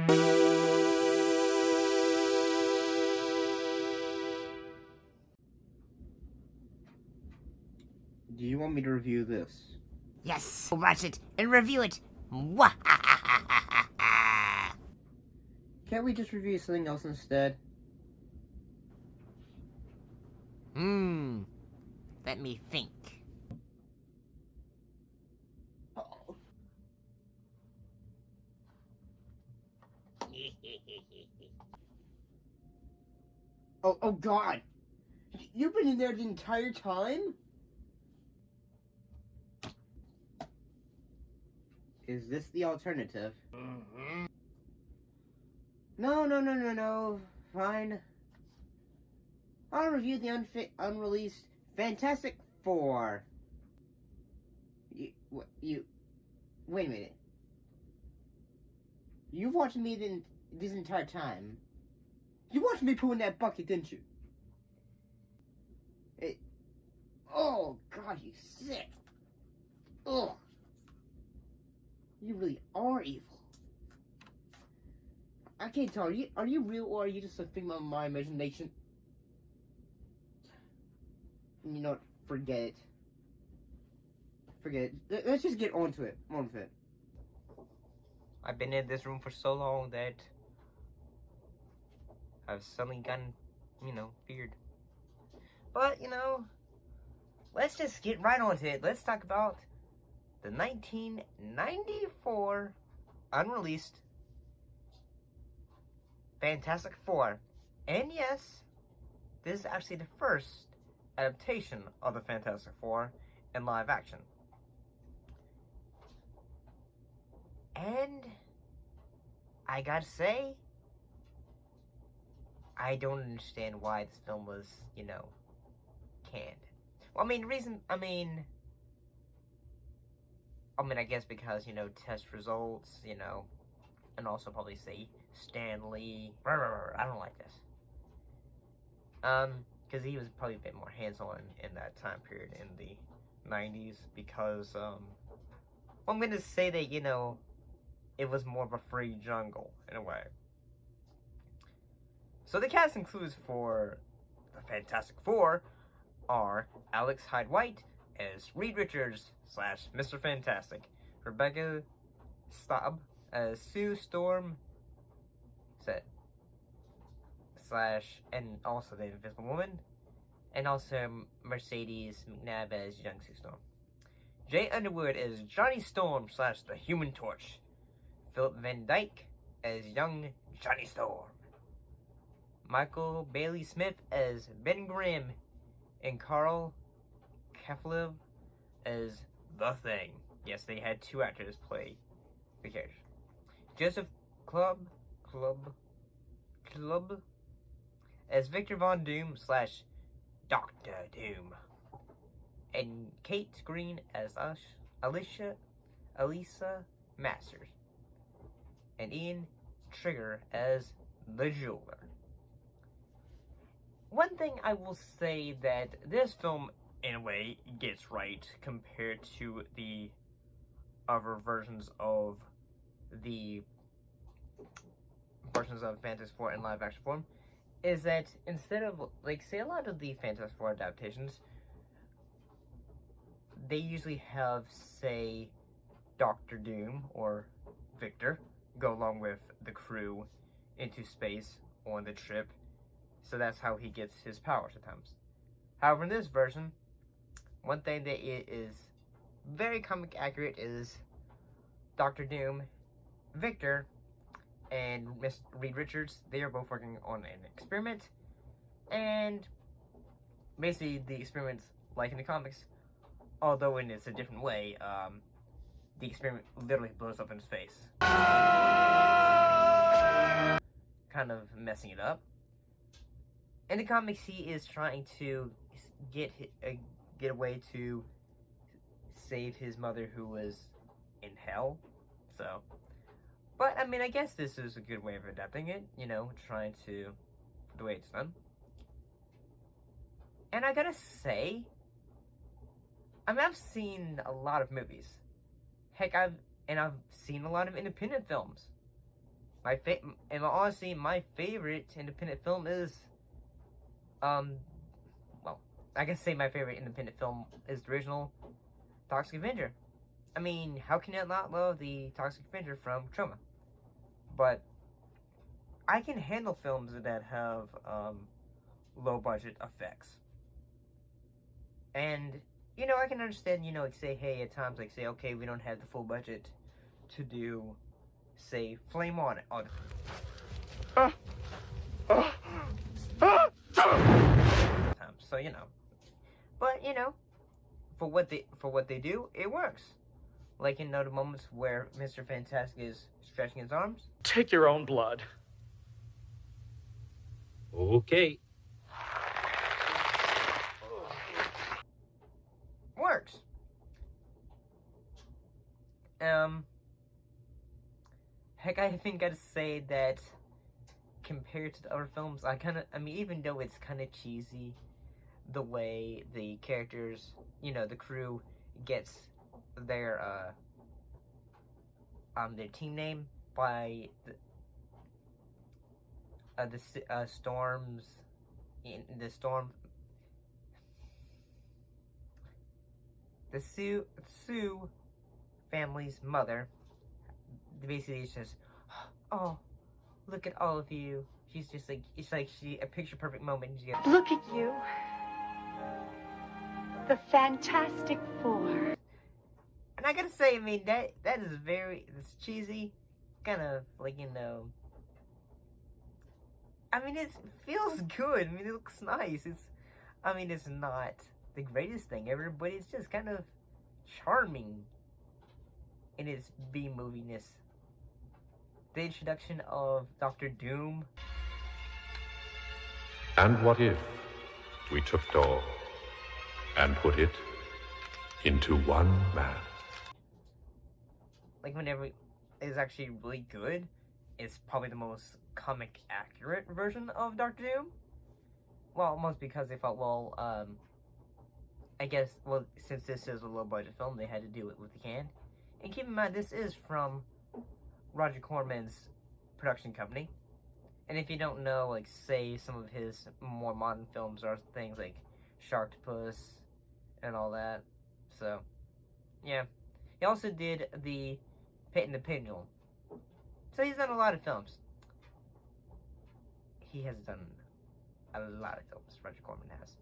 Do you want me to review this? Yes, we'll watch it and review it. Can't we just review something else instead? Let me think. Oh God! You've been in there the entire time? Is this the alternative? No. Fine. I'll review the unreleased Fantastic Four. Wait a minute. You've watched me this entire time. You watched me poo in that bucket, didn't you? Oh, God, you sick. Ugh. You really are evil. I can't tell. Are you real or are you just a figment of my imagination? You know what? Forget it. Forget it. Let's just get on to it. On with it. I've been in this room for so long that I've suddenly gotten, feared. But, let's just get right on to it. Let's talk about the 1994 unreleased Fantastic Four. And yes, this is actually the first adaptation of the Fantastic Four in live action. And I gotta say, I don't understand why this film was, canned. Well, I guess because, test results, and also probably say Stan Lee. I don't like this. Because he was probably a bit more hands-on in that time period in the 90s, because, I'm gonna say that, it was more of a free jungle, in a way. So the cast includes for the Fantastic Four are Alex Hyde White as Reed Richards / Mr. Fantastic, Rebecca Staub as Sue Storm / and also the Invisible Woman, and also Mercedes McNabb as young Sue Storm. Jay Underwood as Johnny Storm / the Human Torch, Philip Van Dyke as young Johnny Storm, Michael Bailey Smith as Ben Grimm, and Carl Keflev as The Thing. Yes, they had two actors play the characters. Joseph Clubb as Victor Von Doom / Dr. Doom, and Kate Green as Elisa Masters, and Ian Trigger as the Jeweler. One thing I will say that this film, in a way, gets right compared to the other versions of Fantastic Four in live action form, is that instead of, say a lot of the Fantastic Four adaptations, they usually have, say, Dr. Doom or Victor go along with the crew into space on the trip, so that's how he gets his powers at times. However, in this version, one thing that is very comic accurate is Dr. Doom, Victor, and Miss Reed Richards, they are both working on an experiment, and basically the experiment's like in the comics, although it's a different way. The experiment literally blows up in his face, kind of messing it up. In the comics, he is trying to get a way to save his mother, who was in hell. So, but I guess this is a good way of adapting it. Trying to the way it's done. And I gotta say, I've seen a lot of movies. Heck, I've seen a lot of independent films. and honestly, my favorite independent film is, well, I can say my favorite independent film is the original Toxic Avenger. I mean, how can you not love the Toxic Avenger from Troma? But I can handle films that have low budget effects. And, you know, I can understand, you know, like say, hey, at times, like say, okay, we don't have the full budget to do, say, Flame on it. So, you know. But, you know, for what they do, it works. Like in the moments where Mr. Fantastic is stretching his arms. Take your own blood. Okay. Works. Heck, I think I'd say that compared to the other films, I mean, even though it's kind of cheesy, the way the characters, you know, the crew gets their team name by the storms in the storm. The Sue family's mother basically says, "Oh, look at all of you." She's just like, it's like a picture perfect moment. Look at you, the Fantastic Four. And I gotta say, I mean, that is it's cheesy, kind of like, you know. I mean, it feels good. I mean, it looks nice. I mean, it's not the greatest thing ever, but it's just kind of charming in its B-moviness. The introduction of Dr. Doom. And what if we took it all and put it into one man? Like, whenever it's actually really good, it's probably the most comic accurate version of Dr. Doom. Well, almost because they thought, well, I guess, well, since this is a low-budget film, they had to do it with the can. And keep in mind, this is from Roger Corman's production company. And if you don't know, like, say, some of his more modern films are things like Sharktopus and all that. So, yeah. He also did the Pit and the Pendulum. So he's done a lot of films. He has done a lot of films, Roger Corman has.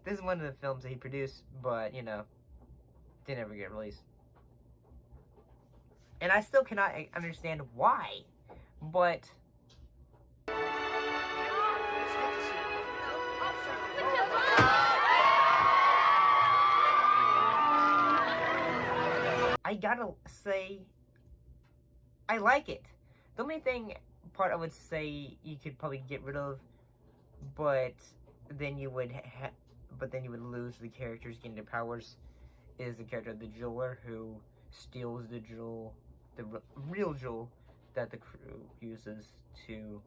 This is one of the films that he produced, but, you know, didn't ever get released. And I still cannot understand why, but... I gotta say, I like it. The only part I would say you could probably get rid of, but then you would lose the characters getting their powers, is the character of the jeweler who steals the jewel, the real jewel that the crew uses to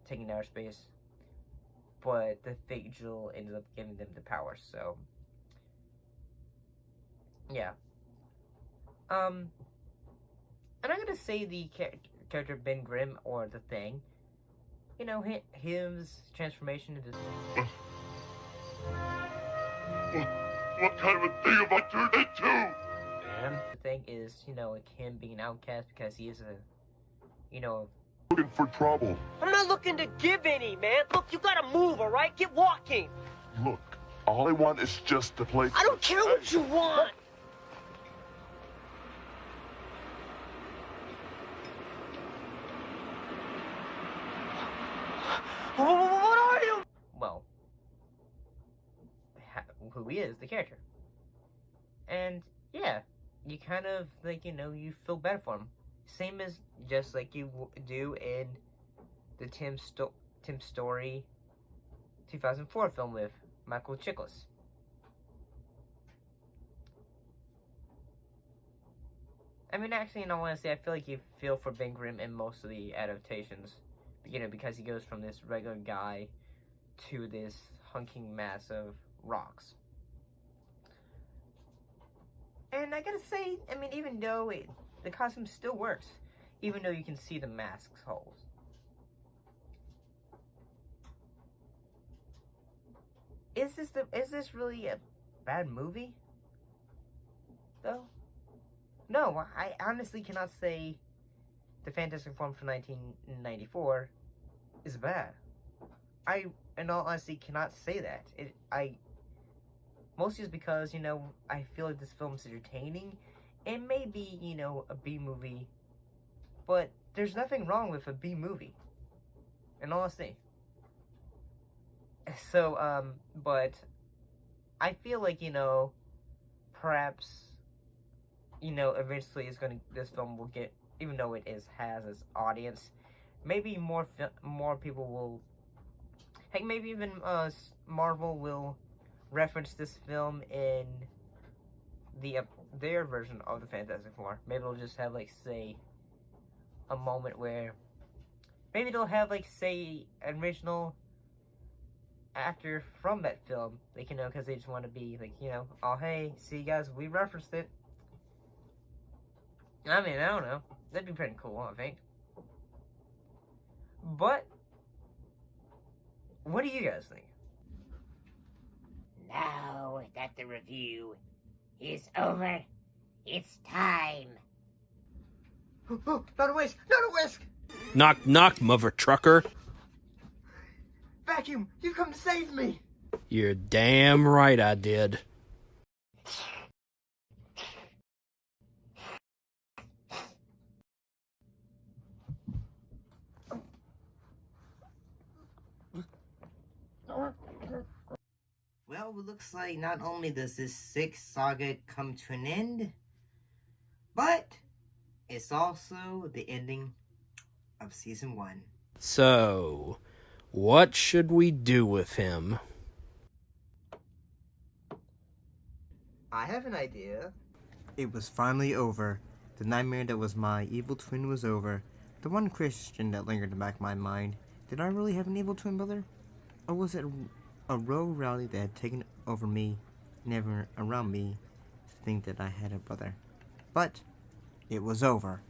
take in outer space, but the fake jewel ends up giving them the power. So yeah. And I'm gonna say the character Ben Grimm, or the Thing, you know, his transformation into... What kind of a thing have I turned into? And the Thing is, you know, like him being an outcast because he is a, you know... Looking for trouble. I'm not looking to give any, man. Look, you gotta move, all right? Get walking. Look, all I want is just to play... I don't care what you want. What are you? Well, who he is, the character. And, yeah, you kind of, like, you know, you feel better for him. Same as just like you do in the Tim Story 2004 film with Michael Chiklis. I mean, actually, in all honesty, I feel like you feel for Ben Grimm in most of the adaptations. You know, because he goes from this regular guy to this hunking mass of rocks. And I gotta say, I mean, even though the costume still works, even though you can see the mask's holes. Is this really a bad movie? Though? No, I honestly cannot say the Fantastic Four from 1994 is bad. I, in all honesty, cannot say that. Mostly is because, you know, I feel like this film is entertaining. It may be, you know, a B movie, but there's nothing wrong with a B movie. In all honesty. So, but I feel like, you know, perhaps, you know, eventually this film will get, even though it has its audience, maybe more people will, heck, maybe even Marvel will reference this film in their version of the Fantastic Four. Maybe they'll just have, like, say, a moment where, maybe they'll have, like, say, an original actor from that film, like, you know, because they just want to be, like, you know, oh, hey, see, guys, we referenced it. I mean, I don't know. That'd be pretty cool, I think. But, what do you guys think? Now that the review is over, it's time. Oh, not a whisk! Not a whisk! Knock, knock, mother trucker. Vacuum, you've come to save me! You're damn right I did. Well, it looks like not only does this 6th saga come to an end, but it's also the ending of season 1. So, what should we do with him? I have an idea. It was finally over. The nightmare that was my evil twin was over. The one question that lingered in the back of my mind, did I really have an evil twin brother? Or was it a rogue reality that had taken over me, never around me, to think that I had a brother? But it was over.